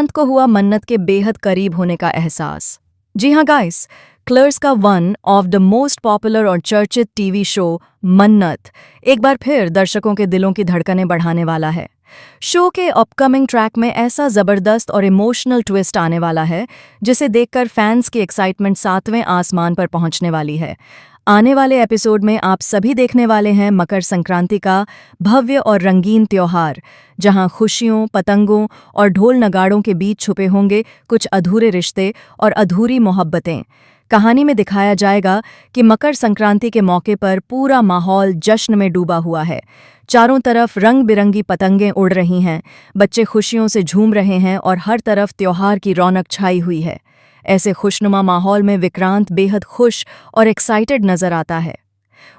विक्रांत को हुआ मन्नत के बेहद करीब होने का एहसास। जी हाँ गाइस, क्लर्स का one of the most popular और चर्चित टीवी शो मन्नत एक बार फिर दर्शकों के दिलों की धड़कनें बढ़ाने वाला है। शो के अपकमिंग ट्रैक में ऐसा जबरदस्त और इमोशनल ट्विस्ट आने वाला है जिसे देखकर फैंस की एक्साइटमेंट 7वें आसमान पर पहुंचने वाली है। आने वाले एपिसोड में आप सभी देखने वाले हैं मकर संक्रांति का भव्य और रंगीन त्योहार, जहां खुशियों, पतंगों और ढोल नगाड़ों के बीच छुपे होंगे कुछ अधूरे रिश्ते और अधूरी मोहब्बतें। कहानी में दिखाया जाएगा कि मकर संक्रांति के मौके पर पूरा माहौल जश्न में डूबा हुआ है। चारों तरफ रंग बिरंगी पतंगें उड़ रही हैं, बच्चे खुशियों से झूम रहे हैं और हर तरफ त्योहार की रौनक छाई हुई है। ऐसे खुशनुमा माहौल में विक्रांत बेहद खुश और एक्साइटेड नजर आता है।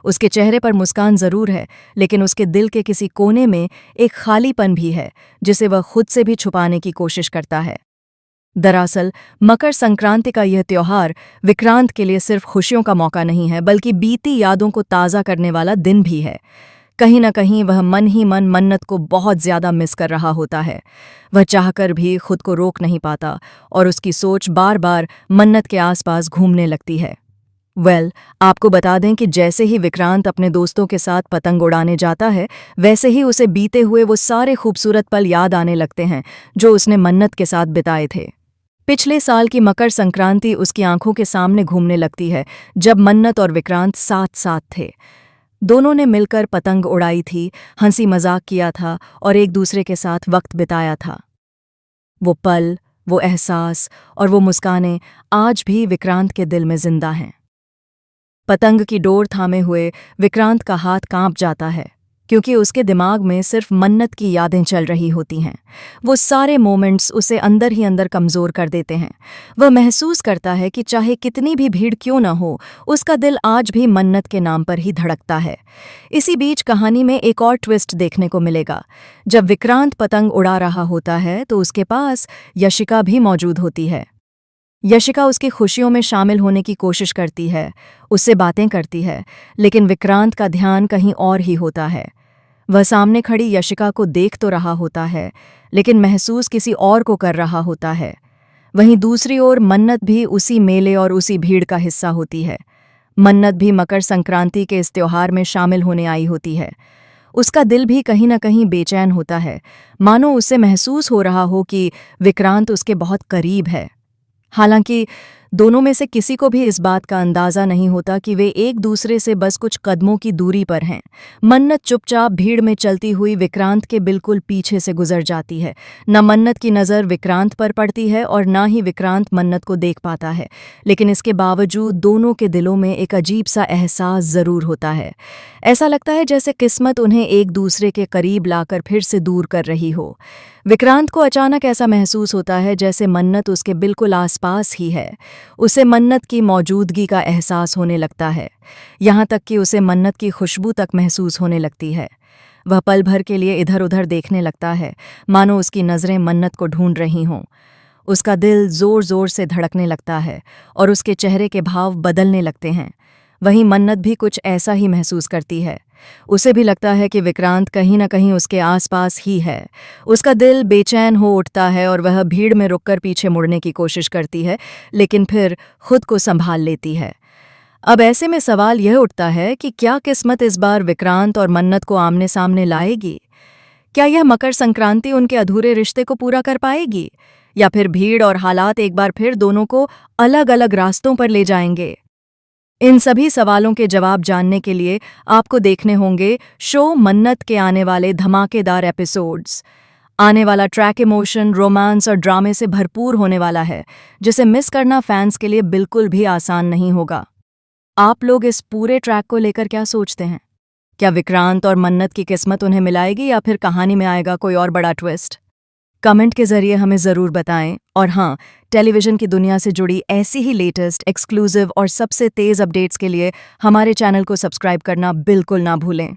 उसके चेहरे पर मुस्कान जरूर है, लेकिन उसके दिल के किसी कोने में एक खालीपन भी है जिसे वह खुद से भी छुपाने की कोशिश करता है। दरअसल मकर संक्रांति का यह त्योहार विक्रांत के लिए सिर्फ खुशियों का मौका नहीं है, बल्कि बीती यादों को ताज़ा करने वाला दिन भी है। कहीं न कहीं वह मन ही मन मन्नत को बहुत ज़्यादा मिस कर रहा होता है। वह चाहकर भी खुद को रोक नहीं पाता और उसकी सोच बार बार मन्नत के आसपास घूमने लगती है। आपको बता दें कि जैसे ही विक्रांत अपने दोस्तों के साथ पतंग उड़ाने जाता है, वैसे ही उसे बीते हुए वो सारे खूबसूरत पल याद आने लगते हैं जो उसने मन्नत के साथ बिताए थे। पिछले साल की मकर संक्रांति उसकी आंखों के सामने घूमने लगती है, जब मन्नत और विक्रांत साथ साथ थे। दोनों ने मिलकर पतंग उड़ाई थी, हंसी मजाक किया था और एक दूसरे के साथ वक्त बिताया था। वो पल, वो एहसास और वो मुस्कानें आज भी विक्रांत के दिल में जिंदा हैं। पतंग की डोर थामे हुए विक्रांत का हाथ कांप जाता है, क्योंकि उसके दिमाग में सिर्फ मन्नत की यादें चल रही होती हैं। वो सारे मोमेंट्स उसे अंदर ही अंदर कमज़ोर कर देते हैं। वह महसूस करता है कि चाहे कितनी भी भीड़ क्यों न हो, उसका दिल आज भी मन्नत के नाम पर ही धड़कता है। इसी बीच कहानी में एक और ट्विस्ट देखने को मिलेगा। जब विक्रांत पतंग उड़ा रहा होता है तो उसके पास यशिका भी मौजूद होती है। यशिका उसकी खुशियों में शामिल होने की कोशिश करती है, उससे बातें करती है, लेकिन विक्रांत का ध्यान कहीं और ही होता है। वह सामने खड़ी यशिका को देख तो रहा होता है, लेकिन महसूस किसी और को कर रहा होता है। वहीं दूसरी ओर मन्नत भी उसी मेले और उसी भीड़ का हिस्सा होती है। मन्नत भी मकर संक्रांति के इस त्योहार में शामिल होने आई होती है। उसका दिल भी कहीं न कहीं बेचैन होता है, मानो उसे महसूस हो रहा हो कि विक्रांत उसके बहुत करीब है। हालांकि दोनों में से किसी को भी इस बात का अंदाज़ा नहीं होता कि वे एक दूसरे से बस कुछ कदमों की दूरी पर हैं। मन्नत चुपचाप भीड़ में चलती हुई विक्रांत के बिल्कुल पीछे से गुजर जाती है। न मन्नत की नज़र विक्रांत पर पड़ती है और न ही विक्रांत मन्नत को देख पाता है, लेकिन इसके बावजूद दोनों के दिलों में एक अजीब सा एहसास ज़रूर होता है। ऐसा लगता है जैसे किस्मत उन्हें एक दूसरे के करीब लाकर फिर से दूर कर रही हो। विक्रांत को अचानक ऐसा महसूस होता है जैसे मन्नत उसके बिल्कुल आसपास ही है। उसे मन्नत की मौजूदगी का एहसास होने लगता है, यहाँ तक कि उसे मन्नत की खुशबू तक महसूस होने लगती है। वह पल भर के लिए इधर उधर देखने लगता है, मानो उसकी नज़रें मन्नत को ढूंढ रही हों। उसका दिल जोर जोर से धड़कने लगता है और उसके चेहरे के भाव बदलने लगते हैं। वहीं मन्नत भी कुछ ऐसा ही महसूस करती है। उसे भी लगता है कि विक्रांत कहीं न कहीं उसके आसपास ही है। उसका दिल बेचैन हो उठता है और वह भीड़ में रुककर पीछे मुड़ने की कोशिश करती है, लेकिन फिर खुद को संभाल लेती है। अब ऐसे में सवाल यह उठता है कि क्या किस्मत इस बार विक्रांत और मन्नत को आमने सामने लाएगी? क्या यह मकर संक्रांति उनके अधूरे रिश्ते को पूरा कर पाएगी, या फिर भीड़ और हालात एक बार फिर दोनों को अलग अलग रास्तों पर ले जाएंगे? इन सभी सवालों के जवाब जानने के लिए आपको देखने होंगे शो मन्नत के आने वाले धमाकेदार एपिसोड्स। आने वाला ट्रैक इमोशन, रोमांस और ड्रामे से भरपूर होने वाला है, जिसे मिस करना फैंस के लिए बिल्कुल भी आसान नहीं होगा। आप लोग इस पूरे ट्रैक को लेकर क्या सोचते हैं? क्या विक्रांत और मन्नत की किस्मत उन्हें मिलाएगी, या फिर कहानी में आएगा कोई और बड़ा ट्विस्ट? कमेंट के जरिए हमें ज़रूर बताएं। और हाँ, टेलीविज़न की दुनिया से जुड़ी ऐसी ही लेटेस्ट, एक्सक्लूसिव और सबसे तेज़ अपडेट्स के लिए हमारे चैनल को सब्सक्राइब करना बिल्कुल ना भूलें।